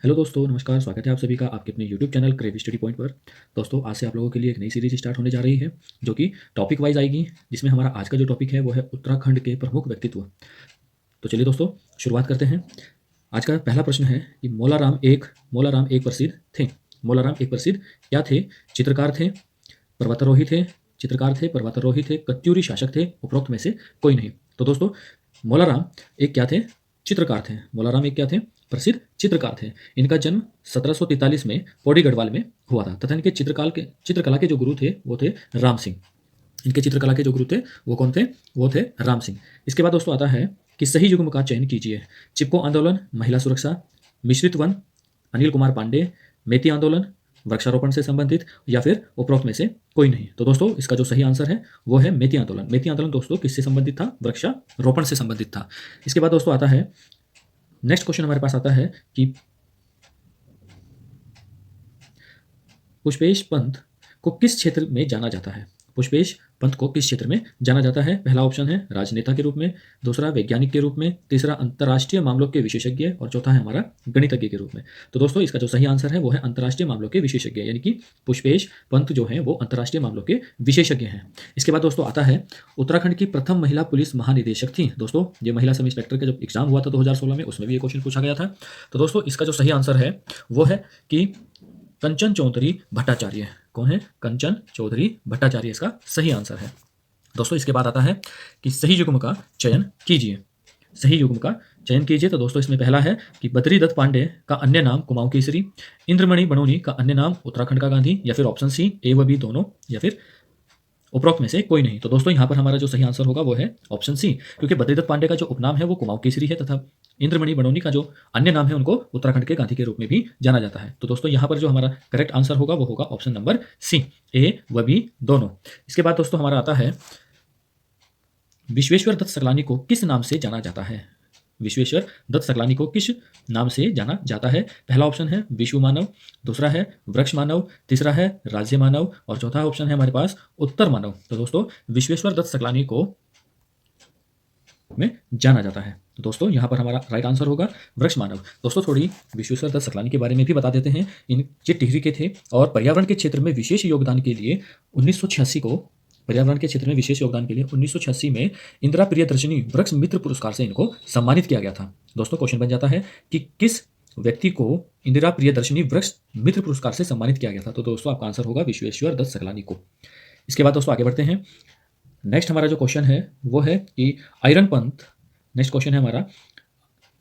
Hello दोस्तों, नमस्कार। स्वागत है आप सभी का आपके अपने YouTube channel crave study point पर। दोस्तों, आज से आप लोगों के लिए एक नई सीरीज स्टार्ट होने जा रही है, जो कि टॉपिक वाइज आएगी, जिसमें हमारा आज का जो टॉपिक है वो है उत्तराखंड के प्रमुख व्यक्तित्व। तो चलिए दोस्तों, शुरुआत करते हैं। आज का पहला प्रश्न है कि मौलाराम एक प्रसिद्ध थे। मौलाराम एक प्रसिद्ध क्या थे? चित्रकार थे, पर्वतारोही थे, चित्रकार थे, पर्वतारोही थे, कत्यूरी शासक थे, उपरोक्त में से कोई नहीं। तो दोस्तों, मौलाराम एक क्या थे? चित्रकार थे। मौलाराम एक क्या थे? प्रसिद्ध चित्रकार थे। इनका जन्म 1743 में पौड़ी गढ़वाल में हुआ था तथा इनके चित्रकला के जो गुरु थे वो थे राम सिंह। इनके चित्रकला के जो गुरु थे वो कौन थे? वो थे राम सिंह। इसके बाद दोस्तों आता है कि सही युग्म का चयन कीजिए। चिपको आंदोलन, महिला सुरक्षा, मिश्रित वन, अनिल कुमार पांडे, मेती आंदोलन, वृक्षारोपण से संबंधित, या फिर उपरोक्त में से कोई नहीं। तो दोस्तों, इसका जो सही आंसर है वो है मेती आंदोलन। मेती आंदोलन दोस्तों किससे संबंधित था? वृक्षारोपण से संबंधित था। इसके बाद दोस्तों आता है नेक्स्ट क्वेश्चन, हमारे पास आता है कि पुष्पेश पंत को किस क्षेत्र में जाना जाता है? पुष्पेश पंत को किस क्षेत्र में जाना जाता है? पहला ऑप्शन है राजनेता के रूप में, दूसरा वैज्ञानिक के रूप में, तीसरा अंतर्राष्ट्रीय मामलों के विशेषज्ञ, और चौथा है हमारा गणितज्ञ के रूप में। तो दोस्तों, इसका जो सही आंसर है वो है अंतर्राष्ट्रीय मामलों के विशेषज्ञ, यानी कि पुष्पेश पंत जो है वो अंतर्राष्ट्रीय मामलों के विशेषज्ञ हैं। इसके बाद दोस्तों आता है उत्तराखंड की प्रथम महिला पुलिस महानिदेशक थी। दोस्तों, ये महिला सब इंस्पेक्टर का जब एग्जाम हुआ था 2016 में, उसमें भी ये क्वेश्चन पूछा गया था। तो दोस्तों, इसका जो सही आंसर है वो है कि कंचन चौधरी भट्टाचार्य। कौन है? कंचन चौधरी भट्टाचार्य इसका सही आंसर है। दोस्तों, इसके बाद आता है कि सही युग्म का चयन कीजिए। सही युग्म का चयन कीजिए। तो दोस्तों, इसमें पहला है कि बद्री दत्त पांडे का अन्य नाम कुमाऊं केसरी, इंद्रमणि बनोनी का अन्य नाम उत्तराखंड का गांधी, या फिर ऑप्शन सी ए व बी दोनों, या फिर उपरोक्त में से कोई नहीं। तो दोस्तों, यहाँ पर हमारा जो सही आंसर होगा वो है ऑप्शन सी, क्योंकि बद्रीदत्त पांडे का जो उपनाम है वो कुमाऊं केसरी है तथा इंद्रमणि बनोनी का जो अन्य नाम है उनको उत्तराखंड के गांधी के रूप में भी जाना जाता है। तो दोस्तों, यहाँ पर जो हमारा करेक्ट आंसर होगा वो होगा ऑप्शन नंबर सी, ए व बी दोनों। इसके बाद दोस्तों हमारा आता है विश्वेश्वर दत्त सकलानी को किस नाम से जाना जाता है? विश्वेश्वर दत्त सकलानी को किस नाम से जाना जाता है? पहला ऑप्शन है विश्व मानव, दूसरा है वृक्ष मानव, तीसरा है राज्य मानव, और चौथा ऑप्शन है हमारे पास उत्तर मानव। तो दोस्तों, विश्वेश्वर दत्त सकलानी को में जाना जाता है। तो दोस्तों, यहाँ पर हमारा राइट आंसर होगा वृक्ष मानव। दोस्तों, थोड़ी विश्वेश्वर दत्त सकलानी के बारे में भी बता देते हैं। ये टिहरी के थे और पर्यावरण के क्षेत्र में विशेष योगदान के लिए 1986 को पर्यावरण के क्षेत्र में विशेष योगदान के लिए 1986 में इंदिरा प्रियदर्शनी वृक्ष मित्र पुरस्कार से इनको सम्मानित किया गया था। दोस्तों, क्वेश्चन बन जाता है कि किस व्यक्ति को इंदिरा प्रियदर्शनी वृक्ष मित्र पुरस्कार से सम्मानित किया गया था? तो दोस्तों, आपका आंसर होगा विश्वेश्वर दत्त सकलानी को। इसके बाद दोस्तों आगे बढ़ते हैं। नेक्स्ट हमारा जो क्वेश्चन है वो है कि आयरन पंथ, नेक्स्ट क्वेश्चन है हमारा,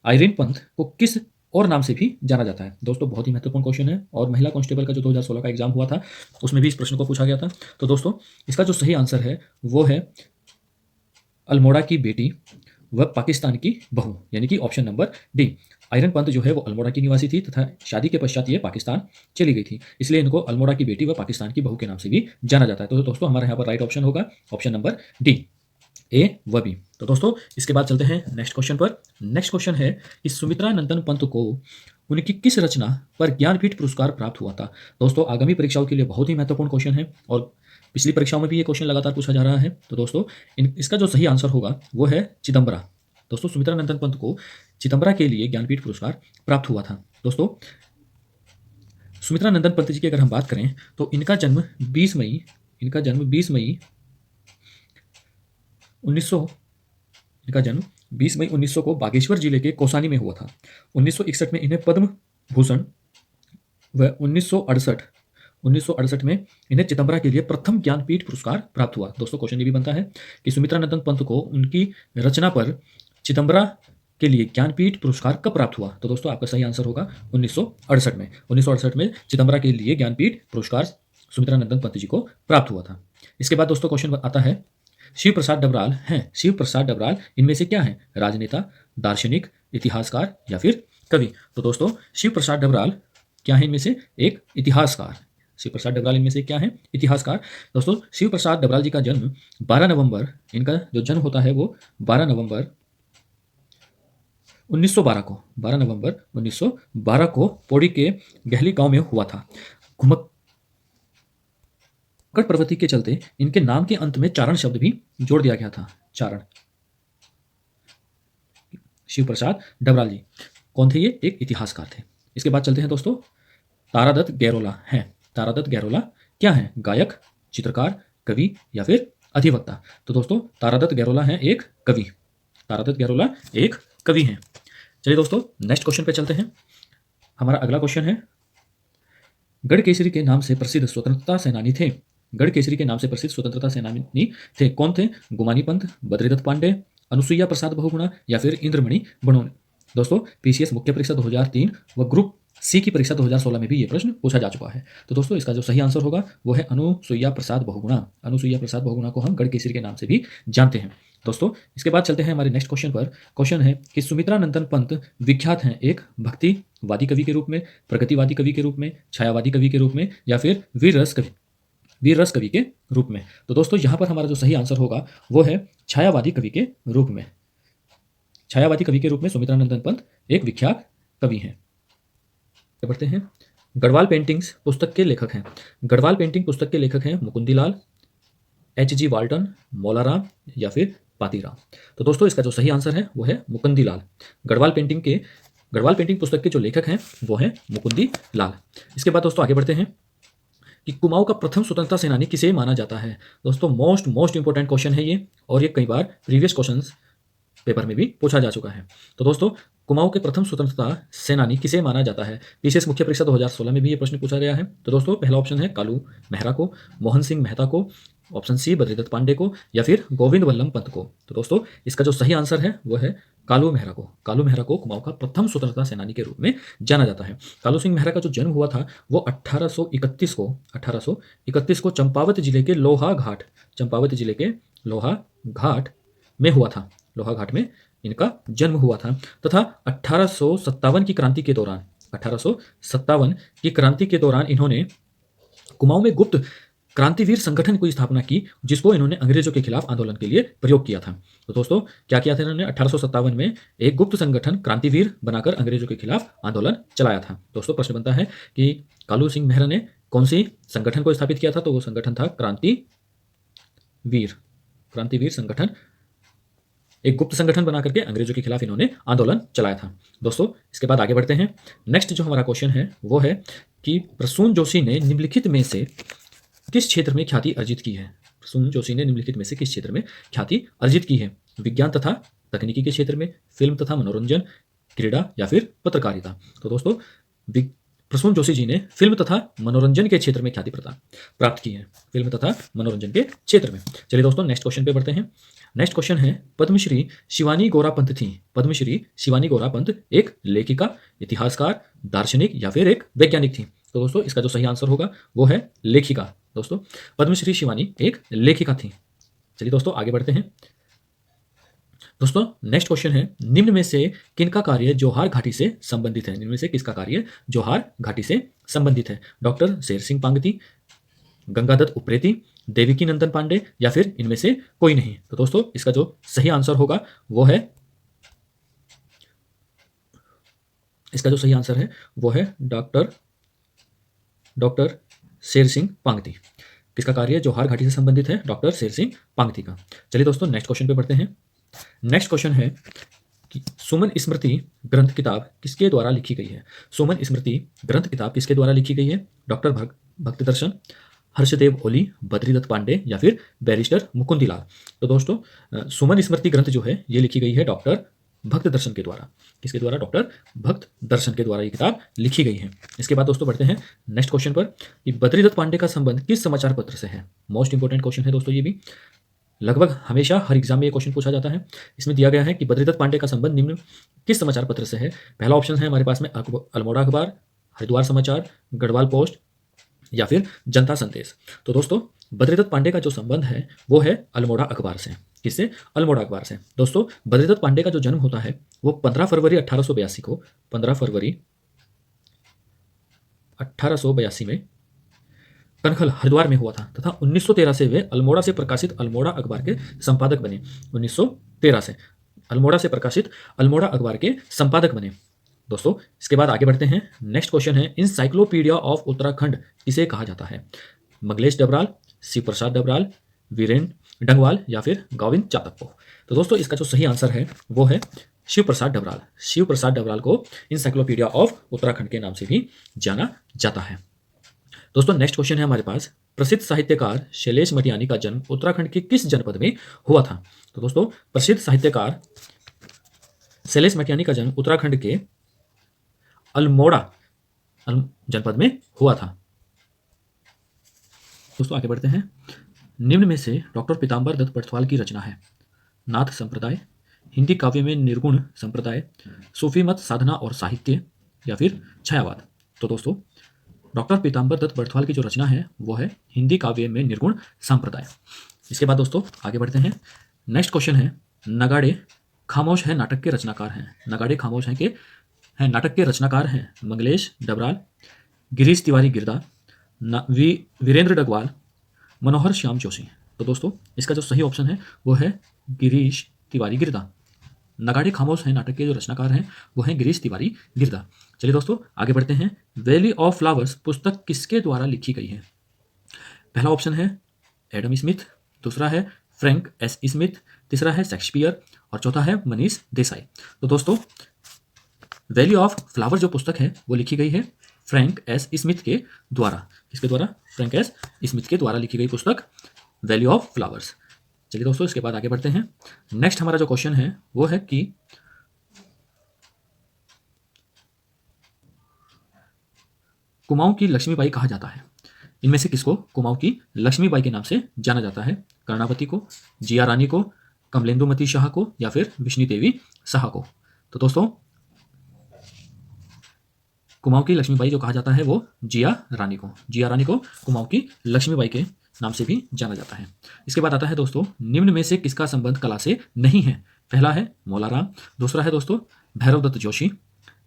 आयरन पंथ को किस और नाम से भी जाना जाता है? दोस्तों, बहुत ही महत्वपूर्ण क्वेश्चन है और महिला कांस्टेबल का जो 2016 का एग्जाम हुआ था उसमें भी इस प्रश्न को पूछा गया था। तो दोस्तों, इसका जो सही आंसर है वो है अल्मोड़ा की बेटी व पाकिस्तान की बहू, यानी कि option number D. Iron Pant जो है वो अल्मोड़ा की निवासी थी तथा शादी के पश्चात ये पाकिस्तान चली गई थी, इसलिए इनको अल्मोड़ा की बेटी व पाकिस्तान की बहू के नाम से भी जाना जाता है। तो दोस्तों, हमारे यहाँ पर राइट ऑप्शन होगा ऑप्शन नंबर डी, ए व बी। तो दोस्तों, इसके बाद चलते हैं नेक्स्ट क्वेश्चन पर। नेक्स्ट क्वेश्चन है कि सुमित्रा नंदन पंत को उनकी किस रचना पर ज्ञानपीठ पुरस्कार प्राप्त हुआ था? दोस्तों, आगामी परीक्षाओं के लिए बहुत ही महत्वपूर्ण क्वेश्चन है और पिछली परीक्षाओं में भी ये क्वेश्चन लगातार पूछा जा रहा है। तो दोस्तों, इसका जो सही आंसर होगा वो है चिदम्बरा। दोस्तों, सुमित्रा नंदन पंत को चिदम्बरा के लिए ज्ञानपीठ पुरस्कार प्राप्त हुआ था। दोस्तों, सुमित्रा नंदन पंत जी की अगर हम बात करें तो इनका जन्म 20 मई 1900 इनका जन्म 20 मई 1900 को बागेश्वर जिले के कौसानी में हुआ था। 1961 में इन्हें पद्म भूषण व 1968 में इन्हें चिदम्बरा के लिए प्रथम ज्ञानपीठ पुरस्कार प्राप्त हुआ। दोस्तों, क्वेश्चन ये भी बनता है कि सुमित्रा नंदन पंत को उनकी रचना पर चिदम्बरा के लिए ज्ञानपीठ पुरस्कार कब प्राप्त हुआ? तो दोस्तों, आपका सही आंसर होगा 1968 में। 1968 में चिदम्बरा के लिए ज्ञानपीठ पुरस्कार सुमित्रा नंदन पंत जी को प्राप्त हुआ था। इसके बाद दोस्तों क्वेश्चन आता है शिव प्रसाद डबराल हैं। शिव प्रसाद डबराल इनमें से क्या है? राजनेता, दार्शनिक, इतिहासकार, या फिर कवि? तो दोस्तों, शिव प्रसाद डबराल क्या है? इनमें से एक इतिहासकार। शिव प्रसाद डबराल इनमें से क्या है? इतिहासकार। दोस्तों, शिव प्रसाद डबराल जी का जन्म 12 नवंबर, इनका जो जन्म होता है वो 12 नवंबर 1912 को 12 नवंबर 1912 को पौड़ी के गहली गांव में हुआ था। घुमक्कड़ प्रवृत्ति के चलते इनके नाम के अंत में चारण शब्द भी जोड़ दिया गया था। चारण। शिव प्रसाद डबराल जी कौन थे? ये एक इतिहासकार थे। इसके बाद चलते हैं दोस्तों, तारादत्त गैरोला हैं। तारादत्त गैरोला क्या हैं? गायक, चित्रकार, कवि या फिर अधिवक्ता? तो दोस्तों तारादत्त गैरोला हैं एक कवि। तारादत्त गैरोला एक कवि हैं। चलिए दोस्तों नेक्स्ट क्वेश्चन पे चलते हैं। हमारा अगला क्वेश्चन है, गढ़केसरी के नाम से प्रसिद्ध स्वतंत्रता सेनानी थे। गढ़केसरी के नाम से प्रसिद्ध स्वतंत्रता सेनानी थे, कौन थे? गुमानी पंत, बद्रीदत्त पांडे, अनुसुईया प्रसाद बहुगुणा या फिर इंद्रमणि बड़ौनी? दोस्तों पीसीएस मुख्य परीक्षा 2003 व ग्रुप सी की परीक्षा 2016 में भी ये प्रश्न पूछा जा चुका है। तो दोस्तों इसका जो सही आंसर होगा वो है अनुसुईया प्रसाद बहुगुणा। अनुसुईया प्रसाद बहुगुणा को हम गढ़केसरी के नाम से भी जानते हैं। दोस्तों इसके बाद चलते हैं हमारे नेक्स्ट क्वेश्चन पर। क्वेश्चन है कि सुमित्रा नंदन पंत विख्यात हैं एक भक्तिवादी कवि के रूप में, प्रगतिवादी कवि के रूप में, छायावादी कवि के रूप में या फिर वीर रस कवि के रूप में? तो दोस्तों यहाँ पर हमारा जो सही आंसर होगा वो है छायावादी कवि के रूप में। छायावादी कवि के रूप में सुमित्रा नंदन पंत एक विख्यात कवि हैं। बढ़ते हैं, गढ़वाल पेंटिंग्स पुस्तक के लेखक हैं। गढ़वाल पेंटिंग पुस्तक के लेखक हैं मुकुंदीलाल, एच.जी. वाल्टन, मौलाराम या फिर पातीराम? तो दोस्तों इसका जो सही आंसर है वो है मुकुंदीलाल। गढ़वाल पेंटिंग पुस्तक के जो लेखक हैं वो हैं मुकुंदीलाल। इसके बाद दोस्तों आगे बढ़ते हैं कि कुमाऊं का प्रथम स्वतंत्रता सेनानी किसे माना जाता है? दोस्तों मोस्ट इंपोर्टेंट क्वेश्चन है ये, और ये कई बार प्रीवियस क्वेश्चंस पेपर में भी पूछा जा चुका है। तो दोस्तों कुमाऊं के प्रथम स्वतंत्रता सेनानी किसे माना जाता है? पीसीएस मुख्य परीक्षा 2016 में भी ये प्रश्न पूछा गया है। तो दोस्तों पहला ऑप्शन है कालू मेहरा को, मोहन सिंह मेहता को, ऑप्शन सी बद्रीदत्त पांडे को या फिर गोविंद वल्लभ पंत को? तो दोस्तों इसका जो सही आंसर है वो है कालू मेहरा को। कालू मेहरा को कुमाऊं का प्रथम स्वतंत्रता सेनानी के रूप में जाना जाता है। कालू सिंह मेहरा का जो जन्म हुआ था वो 1831 को चंपावत जिले के लोहा घाट में हुआ था। लोहा घाट में इनका जन्म हुआ था तथा 1857 की क्रांति के दौरान इन्होंने कुमाऊं में गुप्त क्रांतिवीर संगठन की स्थापना की, जिसको इन्होंने अंग्रेजों के खिलाफ आंदोलन के लिए प्रयोग किया था। तो दोस्तों क्या किया था इन्होंने? 1857 में एक गुप्त संगठन क्रांतिवीर बनाकर अंग्रेजों के खिलाफ आंदोलन चलाया था। दोस्तों प्रश्न बनता है कि कालू सिंह मेहरा ने कौन सी संगठन को स्थापित किया था? तो वो संगठन था क्रांतिवीर संगठन। एक गुप्त संगठन बना करके अंग्रेजों के खिलाफ इन्होंने आंदोलन चलाया था। दोस्तों इसके बाद आगे बढ़ते हैं। नेक्स्ट जो हमारा क्वेश्चन है वो है कि प्रसून जोशी ने निम्नलिखित में से किस क्षेत्र में ख्याति अर्जित की है? प्रसून जोशी ने निम्नलिखित में से किस क्षेत्र में ख्याति अर्जित की है? विज्ञान तथा तकनीकी के क्षेत्र में, फिल्म तथा मनोरंजन, क्रीड़ा या फिर पत्रकारिता? तो दोस्तों प्रसून जोशी जी ने फिल्म तथा मनोरंजन के क्षेत्र में ख्याति प्राप्त की है। फिल्म तथा मनोरंजन के क्षेत्र में। चलिए दोस्तों नेक्स्ट क्वेश्चन पे बढ़ते हैं। नेक्स्ट क्वेश्चन है, पद्मश्री शिवानी गौरा पंत थी। पद्मश्री शिवानी गौरा पंत एक लेखिका, इतिहासकार, दार्शनिक या फिर एक वैज्ञानिक थी? तो दोस्तों इसका जो सही आंसर होगा वो है लेखिका। दोस्तों पद्मश्री शिवानी एक लेखिका थी। चलिए दोस्तों आगे बढ़ते हैं। दोस्तों नेक्स्ट क्वेश्चन है, निम्न में से किनका कार्य जौहार घाटी से संबंधित है? निम्न में से किसका कार्य जौहार घाटी से संबंधित है? डॉक्टर शेर सिंह पांगती, गंगादत्त उप्रेती, देवकी नंदन पांडे या फिर इनमें से कोई नहीं? तो दोस्तों इसका जो सही आंसर होगा वो है डॉक्टर शेर सिंह पांगती। किसका कार्य जौहार घाटी से संबंधित है? डॉक्टर शेर सिंह पांगती का। चलिए दोस्तों नेक्स्ट क्वेश्चन पे बढ़ते हैं। नेक्स्ट क्वेश्चन है कि सुमन स्मृति ग्रंथ किताब किसके द्वारा लिखी गई है? सुमन स्मृति ग्रंथ किताब किसके द्वारा लिखी गई है? डॉक्टर भक्त दर्शन, हर्षदेव ओली, बद्रीदत्त पांडे या फिर बैरिस्टर मुकुंदीलाल? तो दोस्तों सुमन स्मृति ग्रंथ जो है ये लिखी गई है डॉक्टर भक्त दर्शन के द्वारा। किसके द्वारा? डॉक्टर भक्त दर्शन के द्वारा ये किताब लिखी गई है। इसके बाद दोस्तों बढ़ते हैं नेक्स्ट क्वेश्चन पर कि बद्रीदत्त पांडे का संबंध किस समाचार पत्र से है? मोस्ट इंपोर्टेंट क्वेश्चन है दोस्तों ये भी, लगभग हमेशा हर एग्जाम में ये क्वेश्चन पूछा जाता है। इसमें दिया गया है कि बद्रीदत्त पांडे का संबंध निम्न किस समाचार पत्र से है? पहला ऑप्शन है हमारे पास में अल्मोड़ा अखबार, हरिद्वार समाचार, गढ़वाल पोस्ट या फिर जनता संदेश? तो दोस्तों बद्रीदत्त पांडे का जो संबंध है वो है अल्मोड़ा अखबार से। किससे? अल्मोड़ा अखबार से। दोस्तों बद्रीदत्त पांडे का जो जन्म होता है वो 15 फरवरी 1882 में कनखल हरिद्वार में हुआ था तथा 1913 से वे अल्मोड़ा से प्रकाशित अल्मोड़ा अखबार के संपादक बने। 1913 से अल्मोड़ा से प्रकाशित अल्मोड़ा अखबार के संपादक बने। दोस्तों इसके बाद आगे बढ़ते हैं। नेक्स्ट क्वेश्चन है, इंसाइक्लोपीडिया ऑफ उत्तराखंड किसे कहा जाता है? मंगलेश डबराल, शिव प्रसाद डबराल, वीरेन डंगवाल या फिर गोविंद चातक को? तो दोस्तों इसका जो सही आंसर है वो है शिव प्रसाद डबराल। शिव प्रसाद डबराल को इंसाइक्लोपीडिया ऑफ उत्तराखंड के नाम से भी जाना जाता है। दोस्तों नेक्स्ट क्वेश्चन है हमारे पास, प्रसिद्ध साहित्यकार शैलेश मटियानी का जन्म उत्तराखंड के किस जनपद में हुआ था? तो दोस्तों प्रसिद्ध साहित्यकार शैलेश मटियानी का जन्म उत्तराखंड के अल्मोड़ा जनपद में हुआ था। दोस्तों आगे बढ़ते हैं। निम्न में से डॉक्टर पीताम्बर दत्त बर्थवाल की रचना है नाथ संप्रदाय, हिंदी काव्य में निर्गुण संप्रदाय, सूफी मत साधना और साहित्य, या फिर छायावाद। तो दोस्तों डॉक्टर पीताम्बर दत्त बर्थवाल की जो रचना है वो है हिंदी काव्य में निर्गुण संप्रदाय। इसके बाद दोस्तों आगे बढ़ते हैं। नेक्स्ट क्वेश्चन है, नगाड़े खामोश है नाटक के रचनाकार हैं। नगाड़े खामोश हैं नाटक के रचनाकार हैं मंगलेश डबराल, गिरीश तिवारी गिरदा, वीरेंद्र डगवाल, मनोहर श्याम जोशी। तो दोस्तों इसका जो सही ऑप्शन है वो है गिरीश तिवारी गिरदा। नगाड़े खामोश है नाटक के जो रचनाकार हैं वो हैं गिरीश तिवारी गिरदा। चलिए दोस्तों आगे बढ़ते हैं। वैली ऑफ फ्लावर्स पुस्तक किसके द्वारा लिखी गई है? पहला ऑप्शन है एडम स्मिथ, दूसरा है फ्रैंक एस स्मिथ, तीसरा है शेक्सपियर और चौथा है मनीष देसाई। तो दोस्तों वैली ऑफ फ्लावर जो पुस्तक है वो लिखी गई है फ्रैंक एस स्मिथ के द्वारा। किसके द्वारा? फ्रैंक एस स्मिथ के द्वारा लिखी गई पुस्तक वैली ऑफ फ्लावर्स। चलिए दोस्तों इसके बाद आगे बढ़ते हैं। नेक्स्ट हमारा जो क्वेश्चन है वो है कि कुमाऊं की लक्ष्मीबाई कहा जाता है। इनमें से किसको कुमाऊं की लक्ष्मीबाई के नाम से जाना जाता है? कर्णावती को, जिया रानी को, कमलेंदुमती शाह को, या फिर विष्णु देवी शाह को? तो दोस्तों कुमाऊं की लक्ष्मीबाई जो कहा जाता है वो जिया रानी को। जिया रानी को कुमाऊं की लक्ष्मीबाई के नाम से भी जाना जाता है। इसके बाद आता है दोस्तों, निम्न में से किसका संबंध कला से नहीं है? पहला है मौलाराम, दूसरा है दोस्तों भैरव दत्त जोशी,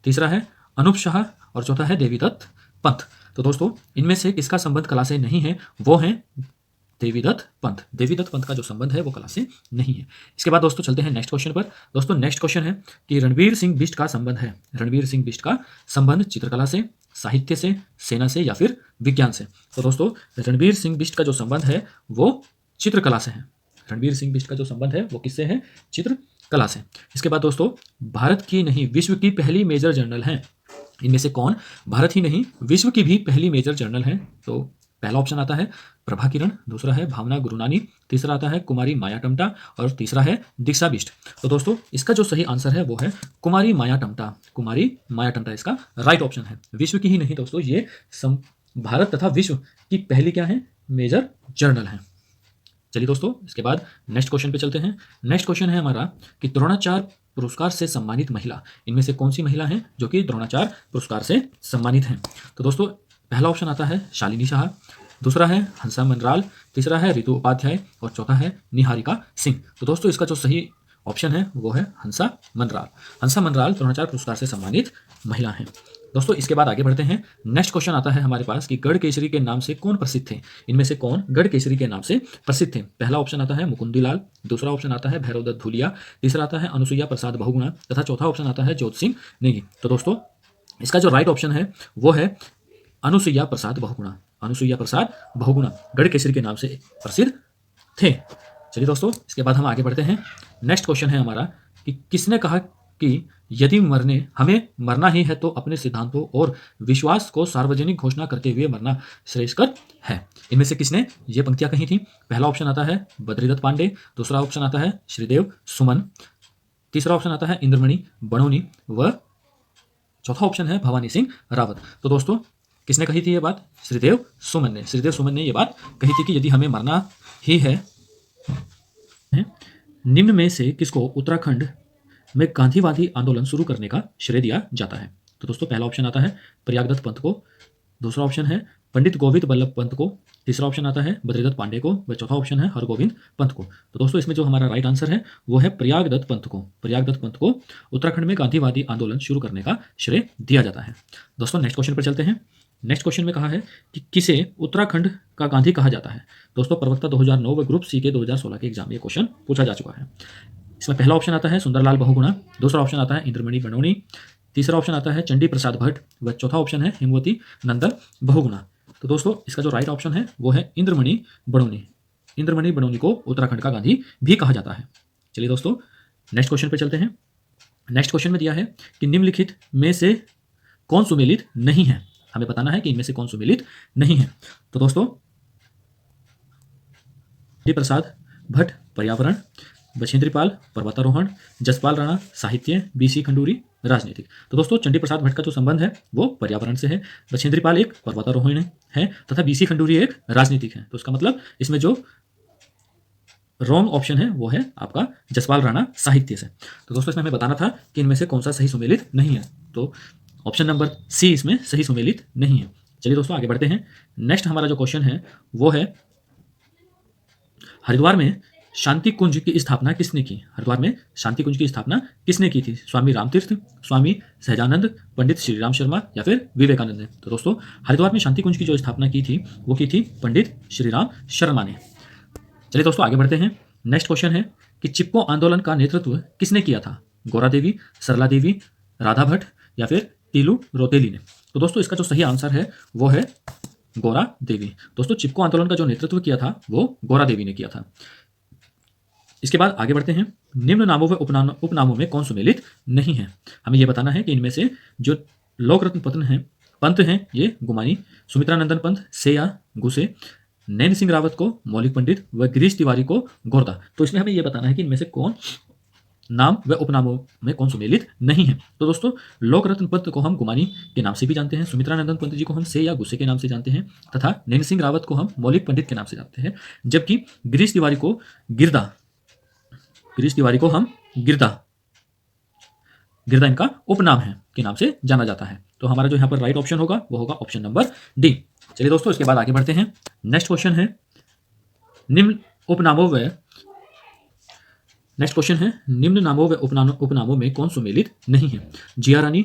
तीसरा है अनूप शाह और चौथा है देवीदत्त पंत। तो दोस्तों इनमें से किसका संबंध कला से नहीं है? वो है देवीदत्त पंत। देवीदत्त पंत का जो संबंध है वो कला से नहीं है। इसके बाद दोस्तों चलते हैं नेक्स्ट क्वेश्चन पर। दोस्तों नेक्स्ट क्वेश्चन है कि रणवीर सिंह बिष्ट का संबंध है। रणवीर सिंह बिष्ट का संबंध चित्रकला से, साहित्य से, सेना से, या फिर विज्ञान से? तो दोस्तों रणवीर सिंह बिष्ट का जो संबंध है वो चित्रकला से है। रणवीर सिंह बिष्ट का जो संबंध है वो किससे है? चित्रकला से। इसके बाद दोस्तों भारत की नहीं विश्व की पहली मेजर जर्नल है। इनमें से कौन भारत ही नहीं विश्व की भी पहली मेजर जर्नल है? तो पहला ऑप्शन आता है प्रभा किरण, दूसरा है भावना गुरुनानी, तीसरा आता है कुमारी माया टमटा और तीसरा है दीक्षा बिष्ट। तो दोस्तों इसका जो सही आंसर है वो है कुमारी माया टमटा। कुमारी माया टमटा इसका राइट ऑप्शन है। विश्व की ही नहीं दोस्तों, ये भारत तथा विश्व की पहली क्या है? मेजर जर्नल है। चलिए दोस्तों इसके बाद नेक्स्ट क्वेश्चन पे चलते हैं। नेक्स्ट क्वेश्चन है हमारा कि द्रोणाचार्य पुरस्कार से सम्मानित महिला, इनमें से कौन सी महिला है जो कि द्रोणाचार्य पुरस्कार से सम्मानित हैं? तो दोस्तों पहला ऑप्शन आता है शालिनी शाह, दूसरा है हंसा मनराल, तीसरा है रितु उपाध्याय और चौथा है निहारिका सिंह। तो दोस्तों इसका जो सही ऑप्शन है वो है हंसा मनराल। हंसा मनराल द्रोणाचार्य पुरस्कार से सम्मानित महिला हैं। दोस्तों इसके बाद आगे बढ़ते हैं। नेक्स्ट क्वेश्चन आता है हमारे पास कि गढ़ केसरी के नाम से कौन प्रसिद्ध थे? इनमें से कौन गढ़ केसरी के नाम से प्रसिद्ध थे? पहला ऑप्शन आता है मुकुंदीलाल, दूसरा ऑप्शन आता है भैरव दत्त धूलिया, तीसरा आता है अनुसुईया प्रसाद बहुगुणा तथा चौथा ऑप्शन आता है जोत सिंह नेगी। तो दोस्तों इसका जो राइट ऑप्शन है वो है अनुसुईया प्रसाद बहुगुणा। अनुसुईया प्रसाद बहुगुणा गढ़ केसरी के नाम से प्रसिद्ध थे। चलिए दोस्तों इसके बाद हम आगे बढ़ते हैं। नेक्स्ट क्वेश्चन है हमारा कि किसने कहा कि यदि हमें मरना ही है तो अपने सिद्धांतों और विश्वास को सार्वजनिक घोषणा करते हुए मरना श्रेयस्कर है? इनमें से किसने ये पंक्तियां कही थी? पहला ऑप्शन आता है बद्रीदत्त पांडे, दूसरा ऑप्शन आता है श्रीदेव सुमन, तीसरा ऑप्शन आता है इंद्रमणि बड़ौनी व चौथा ऑप्शन है भवानी सिंह रावत। तो दोस्तों किसने कही थी ये बात? श्रीदेव सुमन ने। श्रीदेव सुमन ने ये बात कही थी कि यदि हमें मरना ही है। निम्न में से किसको उत्तराखंड में गांधीवादी आंदोलन शुरू करने का श्रेय दिया जाता है? तो दोस्तों पहला ऑप्शन आता है प्रयागदत्त पंत को, दूसरा ऑप्शन है पंडित गोविंद बल्लभ पंत को, तीसरा ऑप्शन आता है बद्रीदत्त पांडे को व चौथा ऑप्शन है हरगोविंद पंत को। तो दोस्तों इसमें जो हमारा राइट आंसर है वो है प्रयागदत्त पंत को। प्रयागदत्त पंत को उत्तराखंड में गांधीवादी आंदोलन शुरू करने का श्रेय दिया जाता है। दोस्तों नेक्स्ट क्वेश्चन पर चलते हैं। नेक्स्ट क्वेश्चन में कहा है कि किसे उत्तराखंड का गांधी कहा जाता है? दोस्तों प्रवक्ता 2009 व ग्रुप सी के 2016 के एग्जाम में क्वेश्चन पूछा जा चुका है। इसमें पहला ऑप्शन आता है सुंदरलाल बहुगुणा, दूसरा ऑप्शन आता है इंद्रमणि बड़ौनी, तीसरा ऑप्शन आता है चंडी प्रसाद भट्ट व चौथा ऑप्शन है हेमवती नंदन बहुगुणा। तो दोस्तों इसका जो राइट ऑप्शन है वो है इंद्रमणि बड़ौनी। इंद्रमणि बड़ौनी को उत्तराखंड का गांधी भी कहा जाता है। चलिए दोस्तों नेक्स्ट क्वेश्चन पे चलते हैं। नेक्स्ट क्वेश्चन में दिया है कि निम्नलिखित में से कौन सुमेलित नहीं है। हमें बताना है कि इनमें से कौन सुमेलित नहीं है। तो दोस्तों, चंडी प्रसाद भट्ट पर्यावरण, बछेंद्री पाल पर्वतारोहण, जसपाल राणा साहित्य, बीसी खंडूरी राजनीतिक। तो दोस्तों, चंडी प्रसाद भट्ट का जो संबंध है वो पर्यावरण से है, बछेंद्री पाल एक पर्वतारोहण है तथा बीसी खंडूरी एक राजनीतिक है। तो इसका मतलब इसमें जो रॉन्ग ऑप्शन है वो है आपका जसपाल राणा साहित्य से। तो दोस्तों, इसमें हमें बताना था कि इनमें से कौन सा सही सुमेलित नहीं है। तो ऑप्शन नंबर सी इसमें सही सुमेलित नहीं है। चलिए दोस्तों, आगे बढ़ते हैं। नेक्स्ट हमारा जो क्वेश्चन है वो है, हरिद्वार में शांति कुंज की स्थापना किसने की। हरिद्वार में शांति कुंज की स्थापना किसने की थी। स्वामी रामतीर्थ, स्वामी सहजानंद, पंडित श्रीराम शर्मा या फिर विवेकानंद ने। तो दोस्तों, हरिद्वार में शांति कुंज की जो स्थापना की थी वो की थी पंडित श्रीराम शर्मा ने। चलिए दोस्तों, आगे बढ़ते हैं। नेक्स्ट क्वेश्चन है कि चिपको आंदोलन का नेतृत्व किसने किया था। गौरा देवी, सरला देवी, राधा भट्ट या फिर तीलू रोतेली ने। तो दोस्तों, इसका जो सही आंसर है वो है गौरा देवी। दोस्तों, चिपको आंदोलन का जो नेतृत्व किया था वो गौरा देवी ने किया था। इसके बाद आगे बढ़ते हैं। निम्न नामों व उपनामों में कौन सुमेलित नहीं है। हमें यह बताना है कि इनमें से जो लोकरत्न पंत हैं ये गुमानी, सुमित्रानंदन पंत से या गुसे, नैन सिंह रावत को मौलिक पंडित व गिरीश तिवारी को गोरदा। तो इसमें हमें यह बताना है कि इनमें से कौन नाम व उपनामों में कौन सुमेलित नहीं है। तो दोस्तों, लोकरत्न पंत को हम गुमानी के नाम से भी जानते हैं, सुमित्रानंदन पंत जी को हम से या गुस्से के नाम से जानते हैं तथा नैन सिंह रावत को हम मौलिक पंडित के नाम से जानते हैं, जबकि गिरीश तिवारी को हम गिरदा इनका उपनाम है के नाम से जाना जाता है। तो हमारा जो यहाँ पर राइट ऑप्शन होगा वो होगा ऑप्शन नंबर डी। चलिए दोस्तों, इसके बाद आगे बढ़ते हैं। नेक्स्ट क्वेश्चन है निम्न नामों व उपनामों में कौन सुमेलित नहीं है। जिया रानी,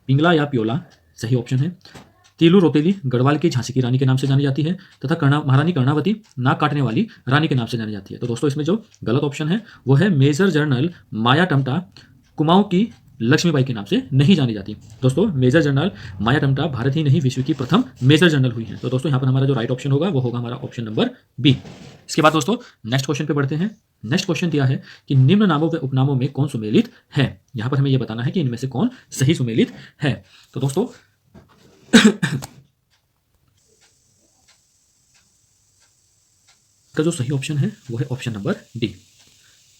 पिंगला या पियोला सही ऑप्शन है। तीलू रोतेली गढ़वाल की झांसी की रानी के नाम से जानी जाती है तथा महारानी कर्णावती नाक काटने वाली रानी के नाम से जानी जाती है। तो दोस्तों, इसमें जो गलत ऑप्शन है वो है मेजर जनरल माया टमटा कुमाऊं की लक्ष्मीबाई के नाम से नहीं जानी जाती। दोस्तों, मेजर जनरल माया टमटा भारत ही नहीं विश्व की प्रथम मेजर जनरल हुई है। तो दोस्तों, यहाँ पर हमारा जो राइट ऑप्शन होगा वो होगा हमारा ऑप्शन नंबर बी। इसके बाद दोस्तों, नेक्स्ट क्वेश्चन पे बढ़ते हैं। नेक्स्ट क्वेश्चन दिया है कि निम्न नामों व उपनामों में कौन सुमेलित है। यहाँ पर हमें यह बताना है कि इनमें से कौन सही सुमेलित है। तो दोस्तों, का जो सही ऑप्शन है वो है option number D.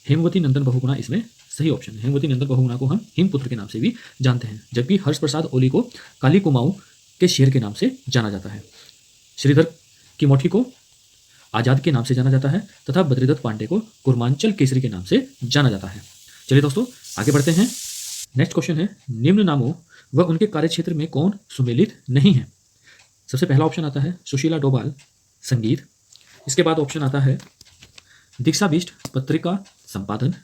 Hemvati Nandan Bahuguna इसमें सही ऑप्शन है। हेमवती नंदन बहुगुणा को हम हिमपुत्र के नाम से भी जानते हैं, जबकि हर्ष प्रसाद ओली को काली कुमाऊं के शेर के नाम से जाना जाता है। श्रीधर किमोठी को आजाद के नाम से जाना जाता है तथा बद्रीदत्त पांडे को कुर्मांचल केसरी के नाम से जाना जाता है। चलिए दोस्तों, आगे बढ़ते हैं। नेक्स्ट क्वेश्चन है निम्न नामों व उनके कार्यक्षेत्र में कौन सुमेलित नहीं है। सबसे पहला ऑप्शन आता है सुशीला डोभाल संगीत। इसके बाद ऑप्शन आता है दीक्षा बिष्ट पत्रिका संपादन,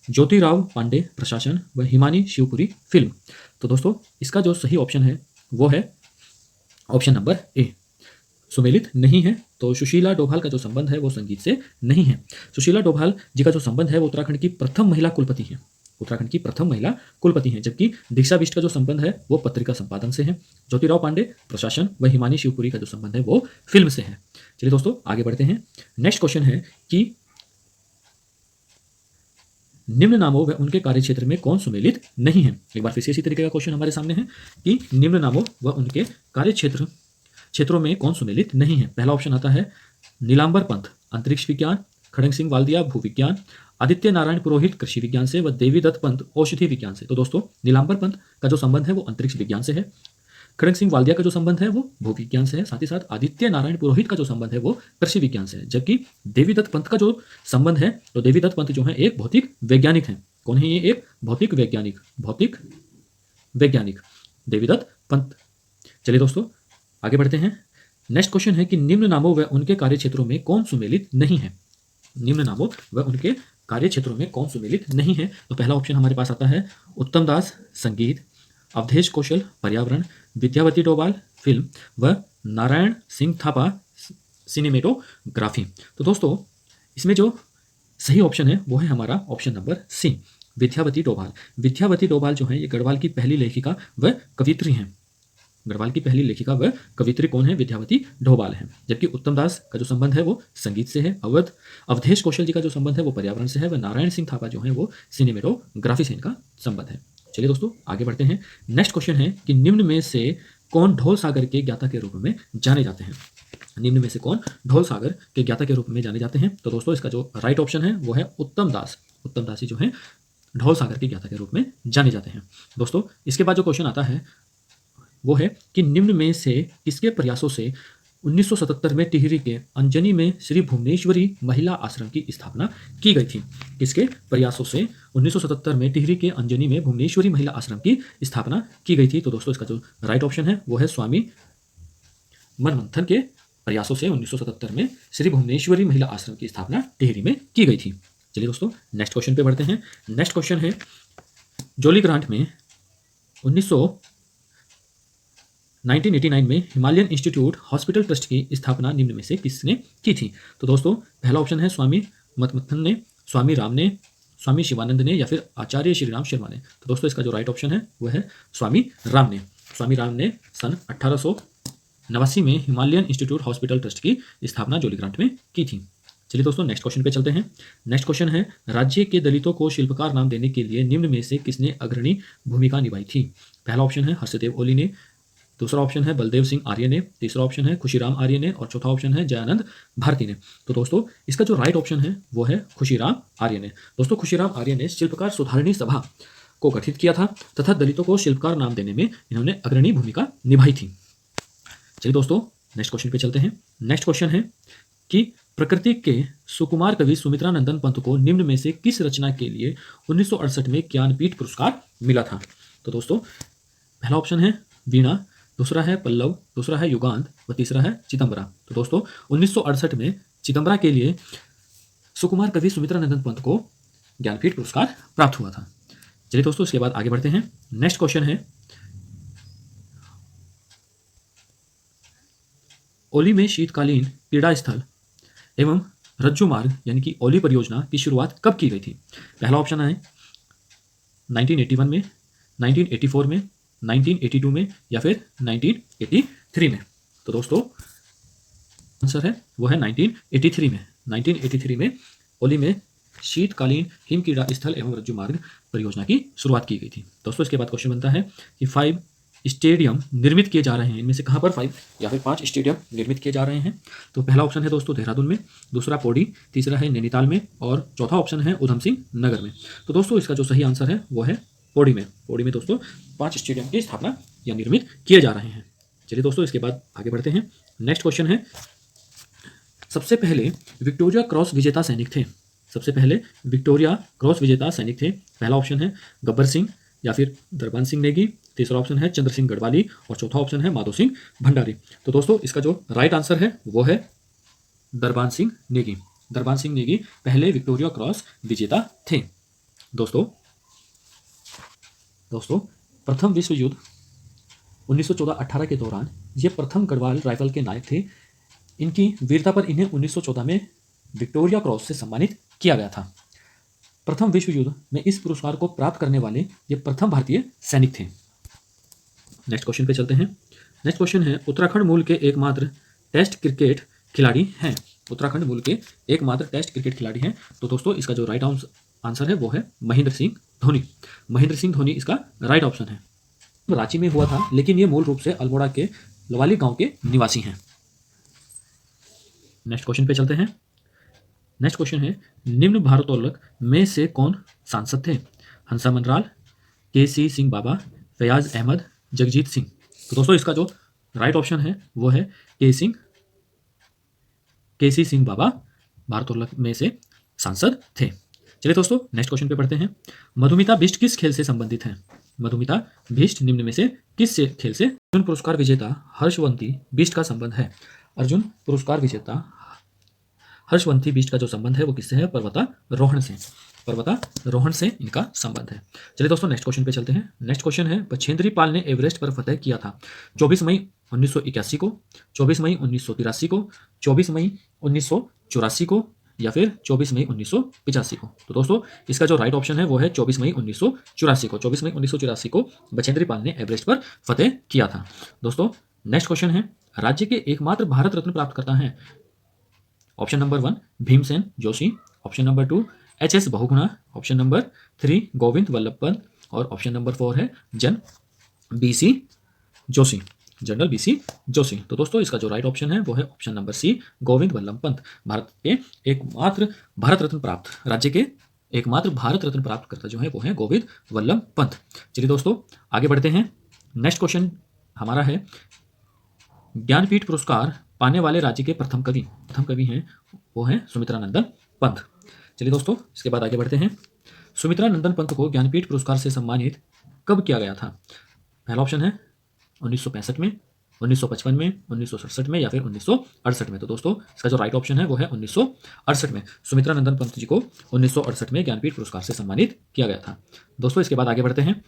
ज्योतिराव पांडे प्रशासन व हिमानी शिवपुरी फिल्म। तो दोस्तों, इसका जो सही ऑप्शन है वो है ऑप्शन नंबर ए, सुमेलित नहीं है। तो सुशीला डोभाल का जो संबंध है वो संगीत से नहीं है। सुशीला डोभाल जी का जो संबंध है वो उत्तराखंड की प्रथम महिला कुलपति हैं, जबकि दीक्षा बिष्ट का जो संबंध है वो पत्रिका संपादन से है। ज्योतिराव पांडे प्रशासन व हिमानी शिवपुरी का जो संबंध है वो फिल्म से है। चलिए दोस्तों, आगे बढ़ते हैं। नेक्स्ट क्वेश्चन है कि निम्न नामों व उनके कार्यक्षेत्र में कौन सुमेलित नहीं है। एक बार फिर से इसी तरीके का क्वेश्चन हमारे सामने है कि निम्न नामों व उनके क्षेत्रों में कौन सुमेलित नहीं है। पहला ऑप्शन आता है नीलांबर पंत अंतरिक्ष विज्ञान, खड़ंग सिंह वाल्दिया भूविज्ञान, आदित्य नारायण पुरोहित कृषि विज्ञान से व देवीदत्त पंत औषधि विज्ञान से। तो दोस्तों, नीलांबर पंत का जो संबंध है वो अंतरिक्ष विज्ञान से है, खड़ंग सिंह वाल्दिया का जो संबंध है वो भूविज्ञान से है, साथ ही साथ आदित्य नारायण पुरोहित का जो संबंध है वो कृषि विज्ञान से है, जबकि देवीदत्त पंत का जो संबंध है तो देवीदत्त पंत जो है एक भौतिक वैज्ञानिक है। कौन है ये? एक भौतिक वैज्ञानिक देवीदत्त पंत। चलिए दोस्तों, आगे बढ़ते हैं। नेक्स्ट क्वेश्चन है कि निम्न नामों व उनके कार्यक्षेत्रों में कौन सुमेलित नहीं है। निम्न नामों व उनके कार्यक्षेत्रों में कौन सुमेलित नहीं है। तो पहला ऑप्शन हमारे पास आता है उत्तम दास संगीत, अवधेश कौशल पर्यावरण, विद्यावती डोभाल फिल्म व नारायण सिंह थापा सिनेमेटोग्राफी। तो दोस्तों, इसमें जो सही ऑप्शन है वो है हमारा option number C, Vidyawati Dobhal. Vidyawati Dobhal जो है ये गढ़वाल की पहली लेखिका व कवियत्री हैं। गढ़वाल की पहली लेखिका व कवियत्री कौन है? विद्यावती ढोबाल है। जबकि उत्तम दास का जो संबंध है वो संगीत से है। अवधेश कौशल जी का जो संबंध है वो पर्यावरण से है। व नारायण सिंह थापा जो है वो सिनेमेटोग्राफी से इनका संबंध है। चलिए दोस्तों आगे बढ़ते हैं। नेक्स्ट क्वेश्चन है कि निम्न में से कौन ढोल सागर के ज्ञाता के रूप में जाने जाते हैं? निम्न में से कौन ढोल सागर के ज्ञाता के रूप में जाने जाते हैं? तो दोस्तों इसका जो राइट ऑप्शन है वो है उत्तम दास। उत्तम दास ही जो है ढोल सागर के ज्ञाता के रूप में जाने जाते हैं। दोस्तों इसके बाद जो क्वेश्चन आता है वो है कि निम्न में से किसके प्रयासों से 1977 में टिहरी के अंजनी में श्री भुवनेश्वरी महिला आश्रम की स्थापना की गई थी? किसके प्रयासों से 1977 में टिहरी के अंजनी में भुवनेश्वरी महिला आश्रम की स्थापना की गई थी? तो दोस्तों इसका जो राइट ऑप्शन है वो है स्वामी मनमंथन के प्रयासों से 1977 में श्री भुवनेश्वरी महिला आश्रम की स्थापना टिहरी में की गई थी। चलिए दोस्तों नेक्स्ट क्वेश्चन पे बढ़ते हैं। नेक्स्ट क्वेश्चन है जोली ग्रांट में 1989 में हिमालयन इंस्टीट्यूट हॉस्पिटल ट्रस्ट की स्थापना निम्न में से किसने की थी? तो दोस्तों पहला ऑप्शन है स्वामी मनमंथन ने, स्वामी राम ने, स्वामी शिवानंद ने या फिर आचार्य श्रीराम शर्मा ने। तो दोस्तों इसका जो राइट ऑप्शन है वह है स्वामी राम ने। स्वामी राम ने सन 1889 में हिमालयन इंस्टीट्यूट हॉस्पिटल ट्रस्ट की स्थापना जोली ग्रांट में की थी। चलिए दोस्तों नेक्स्ट क्वेश्चन पे चलते हैं। नेक्स्ट क्वेश्चन है राज्य के दलितों को शिल्पकार नाम देने के लिए निम्न में से किसने अग्रणी भूमिका निभाई थी? पहला ऑप्शन है हर्षदेव ओली ने, दूसरा ऑप्शन है बलदेव सिंह आर्य ने, तीसरा ऑप्शन है खुशीराम आर्य ने और चौथा ऑप्शन है जयानंद भारती ने। तो दोस्तों इसका जो राइट ऑप्शन है वो है खुशीराम आर्य ने। दोस्तों खुशीराम आर्य ने शिल्पकार सुधारणी सभा को गठित किया था तथा दलितों को शिल्पकार नाम देने में इन्होंने अग्रणी भूमिका निभाई थी। चलिए दोस्तों नेक्स्ट क्वेश्चन पे चलते हैं। नेक्स्ट क्वेश्चन है कि प्रकृति के सुकुमार कवि सुमित्रानंदन पंत को निम्न में से किस रचना के लिए 1968 में ज्ञानपीठ पुरस्कार मिला था? तो दोस्तों पहला ऑप्शन है वीणा, दूसरा है पल्लव, दूसरा है युगांत व तीसरा है चिदंबरा। तो दोस्तों 1968 में चिदंबरा के लिए सुकुमार कवि सुमित्रानंदन पंत को ज्ञानपीठ पुरस्कार प्राप्त हुआ था। चलिए दोस्तों इसके बाद आगे बढ़ते हैं। नेक्स्ट क्वेश्चन है ओली में शीतकालीन क्रीड़ा स्थल एवं रज्जु मार्ग यानी कि ओली परियोजना की शुरुआत कब की गई थी? पहला ऑप्शन है 1981 में, 1984 में, 1982 में या फिर 1983 में। तो दोस्तों आंसर है वो है 1983 में। 1983 में ओली में शीतकालीन हिम क्रीड़ा स्थल एवं रज्जु मार्ग परियोजना की शुरुआत की गई थी। दोस्तों इसके बाद क्वेश्चन बनता है कि 5 स्टेडियम निर्मित किए जा रहे हैं, इनमें से कहाँ पर 5 या फिर 5 स्टेडियम निर्मित किए जा रहे हैं? तो पहला ऑप्शन है दोस्तों देहरादून में, दूसरा पौड़ी, तीसरा है नैनीताल में और चौथा ऑप्शन है उधम सिंह नगर में। तो दोस्तों इसका जो सही आंसर है वो है पौड़ी में। पौड़ी में दोस्तों 5 स्टेडियम की स्थापना या निर्मित किए जा रहे हैं। चलिए दोस्तों इसके बाद आगे बढ़ते हैं। नेक्स्ट क्वेश्चन है सबसे पहले विक्टोरिया क्रॉस विजेता सैनिक थे। सबसे पहले विक्टोरिया क्रॉस विजेता सैनिक थे। पहला ऑप्शन है गब्बर सिंह या फिर दरबान सिंह नेगी, तीसरा ऑप्शन है चंद्र सिंह गढ़वाली और चौथा ऑप्शन है माधो सिंह भंडारी। तो दोस्तों इसका जो राइट आंसर है वो है दरबान सिंह नेगी। दरबान सिंह नेगी पहले विक्टोरिया क्रॉस विजेता थे। दोस्तों प्रथम विश्व युद्ध 1914-18 के दौरान ये प्रथम गढ़वाल राइफल के नायक थे। इनकी वीरता पर इन्हें 1914 में विक्टोरिया क्रॉस से सम्मानित किया गया था। प्रथम विश्व युद्ध में इस पुरस्कार को प्राप्त करने वाले ये प्रथम भारतीय सैनिक थे। नेक्स्ट क्वेश्चन पे चलते हैं। नेक्स्ट क्वेश्चन है उत्तराखंड मूल के एकमात्र टेस्ट क्रिकेट खिलाड़ी हैं। उत्तराखंड मूल के एकमात्र टेस्ट क्रिकेट खिलाड़ी हैं। तो दोस्तों इसका जो राइट आंसर है वो है महेंद्र सिंह धोनी। महेंद्र सिंह धोनी इसका राइट ऑप्शन है। रांची में हुआ था लेकिन ये मूल रूप से अल्मोड़ा के लवाली गांव के निवासी हैं। नेक्स्ट क्वेश्चन पे चलते हैं। नेक्स्ट क्वेश्चन है निम्न भारोत्तोलक में से कौन सांसद थे? हंसा मनराल, के.सी. सिंह बाबा, फयाज अहमद, जगजीत सिंह। तो दोस्तों इसका जो राइट ऑप्शन है वो है के.सी. सिंह बाबा भारोत्तोलक में से सांसद थे। चलिए दोस्तों नेक्स्ट क्वेश्चन पे पढ़ते हैं। मधुमिता बिष्ट किस खेल से संबंधित है? मधुमिता बिष्ट निम्न में से किस खेल से? अर्जुन पुरस्कार विजेता हर्षवंती बिष्ट का संबंध है। अर्जुन पुरस्कार विजेता हर्षवंती बिष्ट का जो संबंध है वो किससे है? पर्वतारोहण से। पर्वतारोहण से इनका संबंध है। चलिए दोस्तों नेक्स्ट क्वेश्चन पे चलते हैं। नेक्स्ट क्वेश्चन है बछेंद्री पाल ने एवरेस्ट पर फतह किया था 24 मई 1981 को, 24 मई 1983 को, 24 मई 1984 को या फिर 24 मई 1985 को। तो दोस्तों इसका जो राइट ऑप्शन है वो है 24 मई 1984 को। 24 मई 1984 को बचेंद्री पाल ने एवरेस्ट पर फतेह किया था। दोस्तों नेक्स्ट क्वेश्चन है, राज्य के एकमात्र भारत रत्न प्राप्त करता है। Option number 1 Bhimsen Joshi, option number 2 H S. Bahuguna, option number 3 Govind Vallabh Pant और ऑप्शन नंबर 4 है B C. Joshi, general B C. Joshi. तो दोस्तों इसका जो राइट ऑप्शन है वो है option number C, Govind Vallabh Pant. Bharat के एकमात्र भारत रत्न प्राप्त, राज्य के एकमात्र भारत रत्न प्राप्त करता जो है वो है गोविंद वल्लभ पंत। चलिए दोस्तों आगे बढ़ते हैं। नेक्स्ट क्वेश्चन हमारा है, ज्ञानपीठ पुरस्कार पाने वाले राज्य के प्रथम कवि हैं वो हैं सुमित्रा नंदन पंत। चलिए दोस्तों इसके बाद आगे बढ़ते हैं। सुमित्रा नंदन पंत को ज्ञानपीठ पुरस्कार से सम्मानित कब किया गया था? पहला ऑप्शन है 1965 में, 1955 में, 1967 में या फिर 1968 में। तो दोस्तों इसका जो राइट ऑप्शन है वो है 1968 में। सुमित्रा नंदन पंत जी को 1968 में ज्ञानपीठ पुरस्कार से सम्मानित किया गया था। दोस्तों इसके बाद आगे बढ़ते हैं।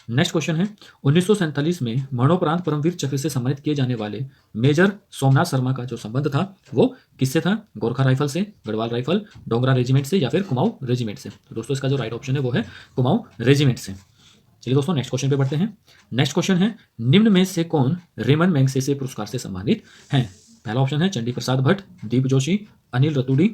नेक्स्ट क्वेश्चन है, 1947 में मरणोपरांत परमवीर चक्र से सम्मानित किए जाने वाले मेजर सोमनाथ शर्मा का जो संबंध था वो किससे था? गोरखा राइफल से, गढ़वाल राइफल, डोगरा रेजिमेंट से या फिर कुमाऊं रेजिमेंट से। तो दोस्तों इसका जो राइट ऑप्शन है वो है कुमाऊं रेजिमेंट से। चलिए दोस्तों नेक्स्ट क्वेश्चन पे बढ़ते हैं। नेक्स्ट क्वेश्चन है, निम्न में से कौन रेमन मैग्सेसे पुरस्कार से सम्मानित हैं? पहला ऑप्शन है चंडी प्रसाद भट्ट, दीप जोशी, अनिल रतूड़ी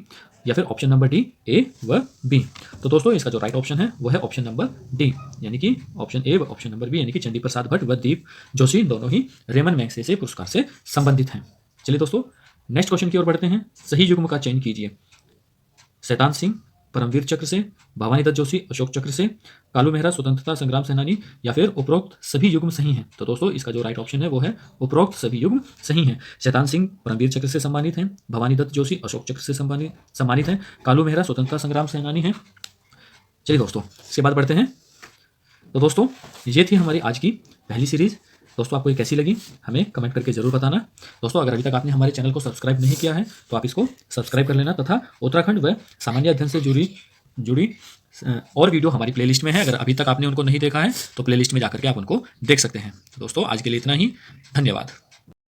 या फिर ऑप्शन नंबर डी ए व बी। तो दोस्तों इसका जो राइट ऑप्शन है वो है ऑप्शन नंबर डी, यानी कि ऑप्शन ए व ऑप्शन नंबर बी, यानी कि चंडी प्रसाद भट्ट व दीप जोशी दोनों ही रेमन मैग्सेसे पुरस्कार से संबंधित हैं। चलिए दोस्तों नेक्स्ट क्वेश्चन की ओर बढ़ते हैं। सही युग्म का चयन कीजिए। शैतान सिंह परमवीर चक्र से, भवानी दत्त जोशी अशोक चक्र से, कालू मेहरा स्वतंत्रता संग्राम सेनानी या फिर उपरोक्त सभी युग्म सही हैं। तो दोस्तों इसका जो राइट ऑप्शन है वो है उपरोक्त सभी युग्म सही हैं। शैतान सिंह परमवीर चक्र से सम्मानित हैं, भवानी दत्त जोशी अशोक चक्र से सम्मानित हैं, कालू मेहरा स्वतंत्रता संग्राम सेनानी हैं। चलिए दोस्तों इसके बाद बढ़ते हैं। तो दोस्तों ये थी हमारी आज की पहली सीरीज। दोस्तों आपको ये कैसी लगी हमें कमेंट करके जरूर बताना। दोस्तों अगर अभी तक आपने हमारे चैनल को सब्सक्राइब नहीं किया है तो आप इसको सब्सक्राइब कर लेना तथा उत्तराखंड व सामान्य अध्ययन से जुड़ी और वीडियो हमारी प्लेलिस्ट में है। अगर अभी तक आपने उनको नहीं देखा है तो प्लेलिस्ट में जाकर के आप उनको देख सकते हैं। दोस्तों आज के लिए इतना ही, धन्यवाद।